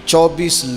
24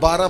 12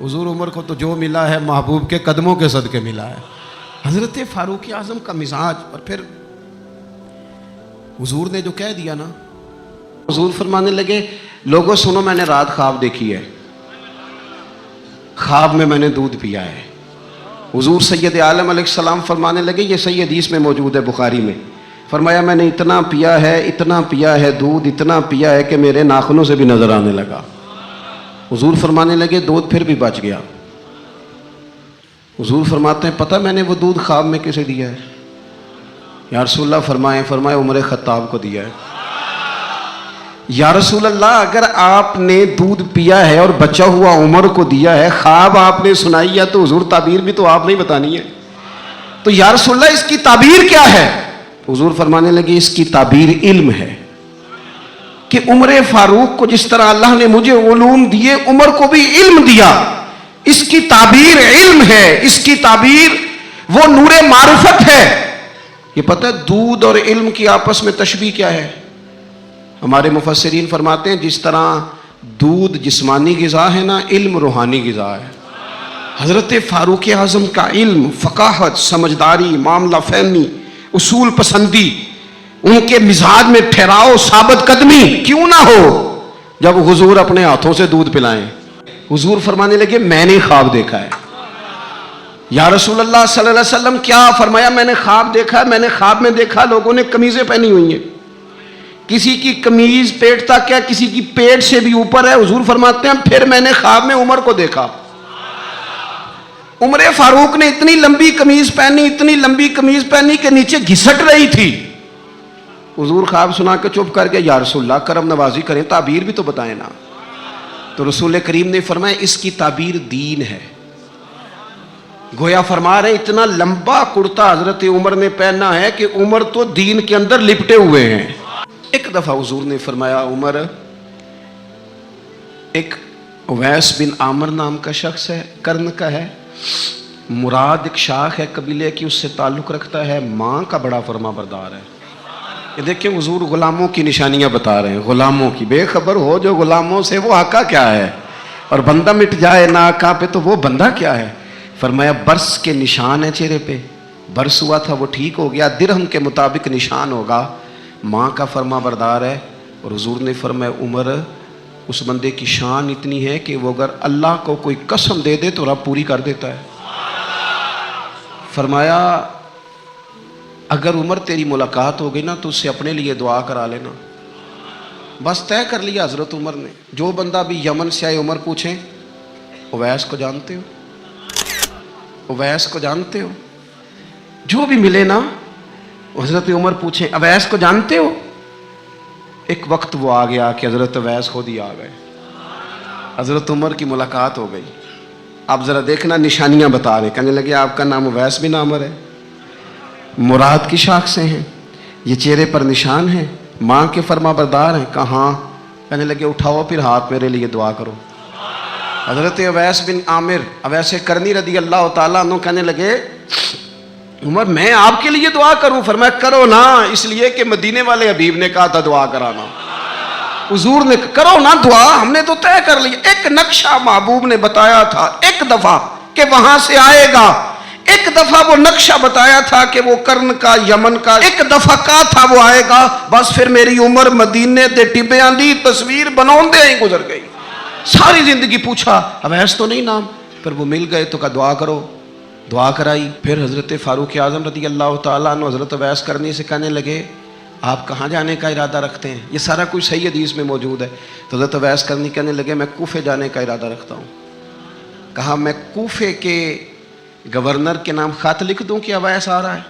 حضور عمر کو تو جو ملا ہے محبوب کے قدموں کے صدقے ملا ہے. حضرت فاروق اعظم کا مزاج. اور پھر حضور نے جو کہہ دیا نا, حضور فرمانے لگے لوگوں سنو میں نے رات خواب دیکھی ہے, خواب میں نے دودھ پیا ہے. حضور سید عالم علیہ السلام فرمانے لگے, یہ صحیح حدیث میں موجود ہے بخاری میں, فرمایا میں نے اتنا پیا ہے دودھ, اتنا پیا ہے کہ میرے ناخنوں سے بھی نظر آنے لگا. حضور فرمانے لگے دودھ پھر بھی بچ گیا. حضور فرماتے ہیں پتہ میں نے وہ دودھ خواب میں کسے دیا ہے؟ یا رسول اللہ فرمایا عمر خطاب کو دیا ہے. یا رسول اللہ اگر آپ نے دودھ پیا ہے اور بچا ہوا عمر کو دیا ہے, خواب آپ نے سنائی ہے, تو حضور تعبیر بھی تو آپ نہیں بتانی ہے. تو یا رسول اللہ اس کی تعبیر کیا ہے؟ حضور فرمانے لگے اس کی تعبیر علم ہے, کہ عمر فاروق کو جس طرح اللہ نے مجھے علوم دیے عمر کو بھی علم دیا. اس کی تعبیر علم ہے, اس کی تعبیر وہ نور معرفت ہے. یہ پتہ ہے دودھ اور علم کی آپس میں تشبیہ کیا ہے؟ ہمارے مفسرین فرماتے ہیں جس طرح دودھ جسمانی غذا ہے نا, علم روحانی غذا ہے. حضرت فاروق اعظم کا علم, فقاہت, سمجھداری, معاملہ فہمی, اصول پسندی, ان کے مزاج میں ٹھہراؤ, ثابت قدمی کیوں نہ ہو جب حضور اپنے ہاتھوں سے دودھ پلائیں. حضور فرمانے لگے میں نے خواب دیکھا ہے. یا رسول اللہ صلی اللہ علیہ وسلم کیا؟ فرمایا میں نے خواب دیکھا ہے. میں نے خواب میں دیکھا لوگوں نے قمیضیں پہنی ہوئی ہیں, کسی کی قمیض پیٹ تک ہے, کسی کی پیٹ سے بھی اوپر ہے. حضور فرماتے ہیں پھر میں نے خواب میں عمر کو دیکھا. عمر فاروق نے اتنی لمبی قمیض پہنی کہ نیچے گھسٹ رہی تھی. حضور خواب سنا کے چپ کر کے یا رسول اللہ کرم نوازی کریں, تعبیر بھی تو بتائیں نا. تو رسول کریم نے فرمایا اس کی تعبیر دین ہے. گویا فرما رہے اتنا لمبا کرتا حضرت عمر نے پہنا ہے کہ عمر تو دین کے اندر لپٹے ہوئے ہیں. ایک دفعہ حضور نے فرمایا عمر, ایک اویس بن عامر نام کا شخص ہے, کرن کا ہے, مراد ایک شاخ ہے قبیلے کی, اس سے تعلق رکھتا ہے, ماں کا بڑا فرما بردار ہے. یہ دیکھیں حضور غلاموں کی نشانیاں بتا رہے ہیں, غلاموں کی. بے خبر ہو جو غلاموں سے وہ آقا کیا ہے, اور بندہ مٹ جائے نہ آقا پہ تو وہ بندہ کیا ہے. فرمایا برس کے نشان ہے چہرے پہ, برس ہوا تھا وہ ٹھیک ہو گیا, درہم کے مطابق نشان ہوگا, ماں کا فرما بردار ہے. اور حضور نے فرمایا عمر اس بندے کی شان اتنی ہے کہ وہ اگر اللہ کو کوئی قسم دے دے تو رب پوری کر دیتا ہے. فرمایا اگر عمر تیری ملاقات ہو گئی نا تو اس سے اپنے لیے دعا کرا لینا. بس طے کر لیا حضرت عمر نے. جو بندہ بھی یمن سے آئے عمر پوچھیں اویس کو جانتے ہو, اویس کو جانتے ہو, جو بھی ملے نا حضرت عمر پوچھیں اویس کو جانتے ہو. ایک وقت وہ آ گیا کہ حضرت اویس خود ہی آ گئے, حضرت عمر کی ملاقات ہو گئی. آپ ذرا دیکھنا نشانیاں بتا رہے, کہنے لگے آپ کا نام اویس بن عامر ہے, مراد کی شاخ سے ہیں, یہ چہرے پر نشان ہیں, ماں کے فرما بردار ہیں. کہاں؟ کہنے لگے اٹھاؤ پھر ہاتھ میرے لیے دعا کرو. حضرت اویس بن عامر, اویس کرنی رضی اللہ تعالیٰ عنہ کہنے لگے عمر میں آپ کے لیے دعا کروں؟ فرمایا کرو نا, اس لیے کہ مدینے والے حبیب نے کہا تھا دعا کرانا. حضور نے کرو نا دعا, ہم نے تو طے کر لی. ایک نقشہ محبوب نے بتایا تھا ایک دفعہ کہ وہاں سے آئے گا, ایک دفعہ وہ نقشہ بتایا تھا کہ وہ کرن کا, یمن کا, ایک دفعہ کہا تھا وہ آئے گا. بس پھر میری عمر مدینے دے ٹبیاں دی تصویر بناؤندے ہی گزر گئی. ساری زندگی پوچھا اویس تو نہیں نام, پھر وہ مل گئے تو کہا دعا کرو, دعا کرائی. پھر حضرت فاروق اعظم رضی اللہ تعالیٰ عنہ حضرت اویس کرنی سے کہنے لگے آپ کہاں جانے کا ارادہ رکھتے ہیں؟ یہ سارا کچھ صحیح حدیث میں موجود ہے. تو حضرت اویس کرنی کہنے لگے میں کوفے جانے کا ارادہ رکھتا ہوں. کہا میں کوفے کے گورنر کے نام خط لکھ دوں کہ اویس آ رہا ہے؟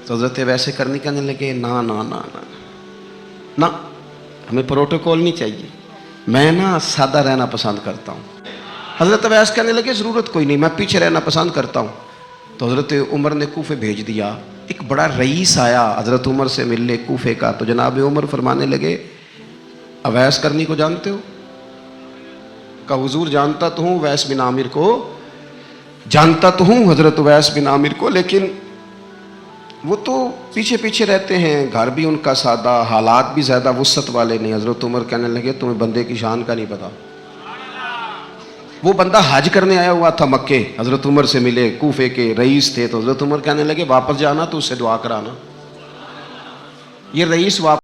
تو حضرت اویس کرنی کہنے لگے نا نا نا نا نا, ہمیں پروٹوکول نہیں چاہیے, میں نا سادہ رہنا پسند کرتا ہوں. حضرت اویس کہنے لگے ضرورت کوئی نہیں, میں پیچھے رہنا پسند کرتا ہوں. تو حضرت عمر نے کوفے بھیج دیا. ایک بڑا رئیس آیا حضرت عمر سے ملنے کوفے کا. تو جناب عمر فرمانے لگے اویس کرنی کو جانتے ہو؟ کہا حضور جانتا تو ہوں, اویس بن عامر کو جانتا تو ہوں, حضرت اویس بن عامر کو, لیکن وہ تو پیچھے پیچھے رہتے ہیں, گھر بھی ان کا سادہ, حالات بھی زیادہ وسعت والے نہیں. حضرت عمر کہنے لگے تمہیں بندے کی شان کا نہیں پتا. وہ بندہ حج کرنے آیا ہوا تھا مکے، حضرت عمر سے ملے، کوفے کے رئیس تھے، تو حضرت عمر کہنے لگے واپس جانا تو اس سے دعا کرانا. یہ رئیس واپس